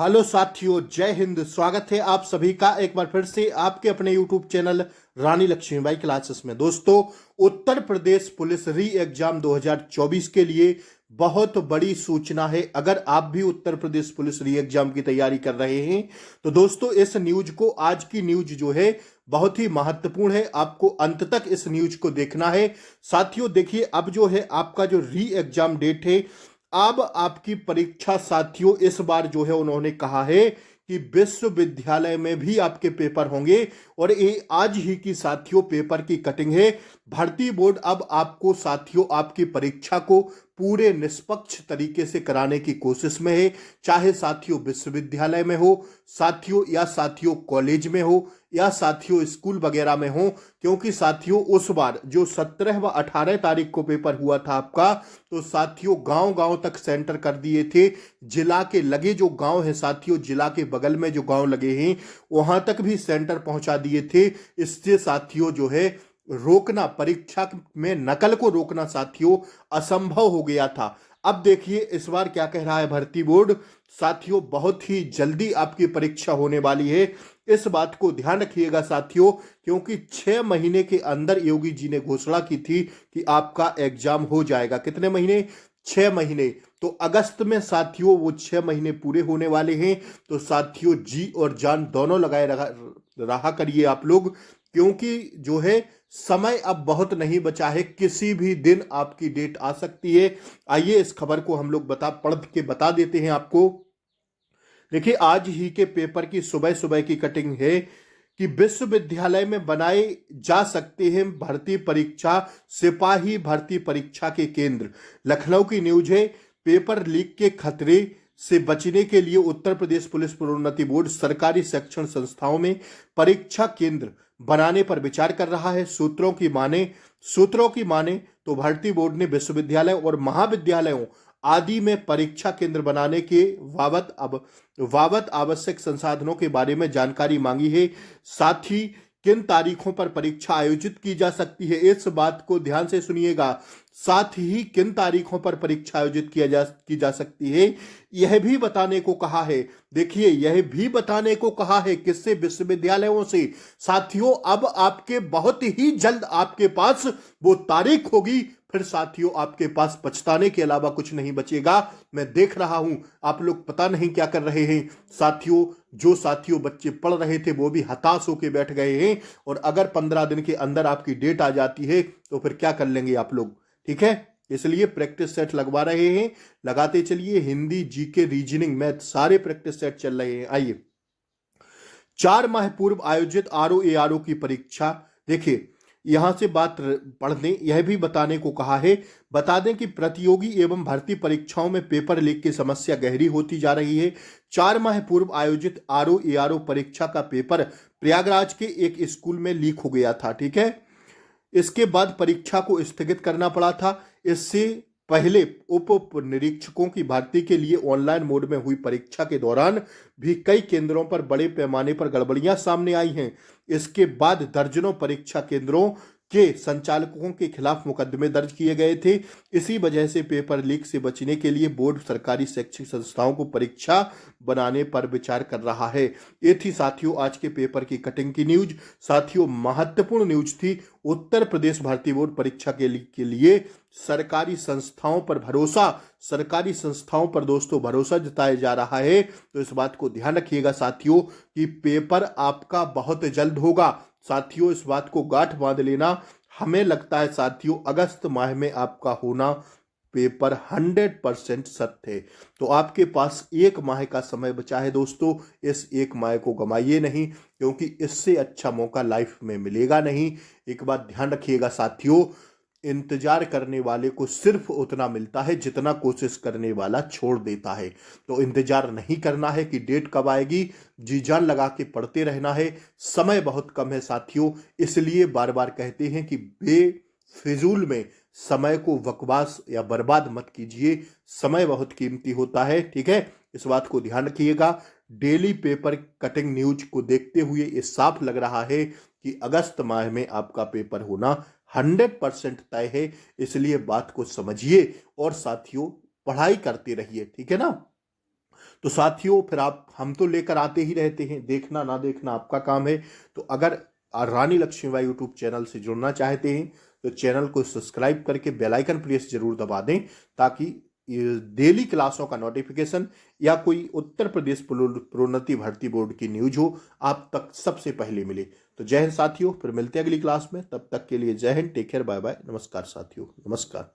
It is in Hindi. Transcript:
हेलो साथियों, जय हिंद। स्वागत है आप सभी का एक बार फिर से आपके अपने यूट्यूब चैनल रानी लक्ष्मीबाई क्लासेस में। दोस्तों, उत्तर प्रदेश पुलिस री एग्जाम 2024 के लिए बहुत बड़ी सूचना है। अगर आप भी उत्तर प्रदेश पुलिस री एग्जाम की तैयारी कर रहे हैं तो दोस्तों इस न्यूज को, आज की न्यूज जो है बहुत ही महत्वपूर्ण है। आपको अंत तक इस न्यूज को देखना है। साथियों देखिए, अब जो है आपका जो री एग्जाम डेट है, अब आपकी परीक्षा साथियों इस बार जो है उन्होंने कहा है कि विश्वविद्यालय में भी आपके पेपर होंगे। और ये आज ही की साथियों पेपर की कटिंग है। भर्ती बोर्ड अब आपको साथियों आपकी परीक्षा को पूरे निष्पक्ष तरीके से कराने की कोशिश में है। चाहे साथियों विश्वविद्यालय में हो साथियों, या साथियों कॉलेज में हो, या साथियों स्कूल वगैरह में हो। क्योंकि साथियों उस बार जो 17 व 18 तारीख को पेपर हुआ था आपका, तो साथियों गांव गांव तक सेंटर कर दिए थे। जिला के लगे जो गांव है साथियों, जिला के बगल में जो गांव लगे हैं वहां तक भी सेंटर पहुंचा दिए थे। इससे साथियों जो है रोकना, परीक्षा में नकल को रोकना साथियों असंभव हो गया था। अब देखिए इस बार क्या कह रहा है भर्ती बोर्ड। साथियों बहुत ही जल्दी आपकी परीक्षा होने वाली है। इस बात को ध्यान रखिएगा साथियों, क्योंकि 6 महीने के अंदर योगी जी ने घोषणा की थी कि आपका एग्जाम हो जाएगा। कितने महीने? 6 महीने। तो अगस्त में साथियों वो 6 महीने पूरे होने वाले हैं। तो साथियों जी और जान दोनों लगाए रहा करिए आप लोग, क्योंकि जो है समय अब बहुत नहीं बचा है। किसी भी दिन आपकी डेट आ सकती है। आइए इस खबर को हम लोग पढ़ के बता देते हैं आपको। देखिए आज ही के पेपर की सुबह सुबह की कटिंग है कि विश्वविद्यालय में बनाए जा सकते हैं भर्ती परीक्षा, सिपाही भर्ती परीक्षा के केंद्र। लखनऊ की न्यूज है। पेपर लीक के खतरे से बचने के लिए उत्तर प्रदेश पुलिस प्रोन्नति बोर्ड सरकारी शिक्षण संस्थाओं में परीक्षा केंद्र बनाने पर विचार कर रहा है। सूत्रों की माने तो भर्ती बोर्ड ने विश्वविद्यालय और महाविद्यालयों आदि में परीक्षा केंद्र बनाने के बाबत आवश्यक संसाधनों के बारे में जानकारी मांगी है। साथ ही किन तारीखों पर परीक्षा आयोजित की जा सकती है, इस बात को ध्यान से सुनिएगा। साथ ही किन तारीखों पर परीक्षा आयोजित की जा सकती है यह भी बताने को कहा है। देखिए यह भी बताने को कहा है किससे? विश्वविद्यालयों से। साथियों अब आपके बहुत ही जल्द आपके पास वो तारीख होगी, फिर साथियों आपके पास पछताने के अलावा कुछ नहीं बचेगा। मैं देख रहा हूं आप लोग पता नहीं क्या कर रहे हैं साथियों। जो साथियों बच्चे पढ़ रहे थे वो भी हताश होकर बैठ गए हैं। और अगर 15 दिन के अंदर आपकी डेट आ जाती है तो फिर क्या कर लेंगे आप लोग? ठीक है, इसलिए प्रैक्टिस सेट लगवा रहे हैं। लगाते चलिए। हिंदी, जीके, रीजनिंग, मैथ सारे प्रैक्टिस सेट चल रहे हैं। आइए 4 माह पूर्व आयोजित आरओ की परीक्षा। देखिए यहां से बात पढ़ दें। यह भी बताने को कहा है। बता दें कि प्रतियोगी एवं भर्ती परीक्षाओं में पेपर लीक की समस्या गहरी होती जा रही है। 4 माह पूर्व आयोजित आरओ परीक्षा का पेपर प्रयागराज के एक स्कूल में लीक हो गया था। ठीक है, इसके बाद परीक्षा को स्थगित करना पड़ा था। इससे पहले उप निरीक्षकों की भर्ती के लिए ऑनलाइन मोड में हुई परीक्षा के दौरान भी कई केंद्रों पर बड़े पैमाने पर गड़बड़ियां सामने आई हैं। इसके बाद दर्जनों परीक्षा केंद्रों के संचालकों के खिलाफ मुकदमे दर्ज किए गए थे। इसी वजह से पेपर लीक से बचने के लिए बोर्ड सरकारी शैक्षिक संस्थाओं को परीक्षा बनाने पर विचार कर रहा है। ये थी साथियों आज के पेपर की कटिंग की न्यूज। साथियों महत्वपूर्ण न्यूज थी। उत्तर प्रदेश भर्ती बोर्ड परीक्षा के लिए सरकारी संस्थाओं पर भरोसा, सरकारी संस्थाओं पर दोस्तों भरोसा जताया जा रहा है। तो इस बात को ध्यान रखिएगा साथियों कि पेपर आपका बहुत जल्द होगा। साथियों इस बात को गांठ बांध लेना। हमें लगता है साथियों अगस्त माह में आपका होना पेपर 100% सत्य है। तो आपके पास 1 माह का समय बचा है दोस्तों। इस 1 माह को गमाइए नहीं, क्योंकि इससे अच्छा मौका लाइफ में मिलेगा नहीं। एक बात ध्यान रखिएगा साथियों, इंतजार करने वाले को सिर्फ उतना मिलता है जितना कोशिश करने वाला छोड़ देता है। तो इंतजार नहीं करना है कि डेट कब आएगी, जी जान लगा के पढ़ते रहना है। समय बहुत कम है साथियों, इसलिए बार बार कहते हैं कि बेफिजूल में समय को बकवास या बर्बाद मत कीजिए। समय बहुत कीमती होता है। ठीक है, इस बात को ध्यान रखिएगा। डेली पेपर कटिंग न्यूज को देखते हुए ये साफ लग रहा है कि अगस्त माह में आपका पेपर होना 100% तय है। इसलिए बात को समझिए और साथियों पढ़ाई करते रहिए। ठीक है ना। तो साथियों फिर हम तो लेकर आते ही रहते हैं, देखना ना देखना आपका काम है। तो अगर रानी लक्ष्मीबाई यूट्यूब चैनल से जुड़ना चाहते हैं तो चैनल को सब्सक्राइब करके बेल आइकन प्रेस जरूर दबा दें, ताकि डेली क्लासों का नोटिफिकेशन या कोई उत्तर प्रदेश प्रोन्नति भर्ती बोर्ड की न्यूज हो आप तक सबसे पहले मिले। तो जय हिंद साथियों, फिर मिलते हैं अगली क्लास में। तब तक के लिए जय हिंद, टेक केयर, बाय बाय, नमस्कार साथियों, नमस्कार।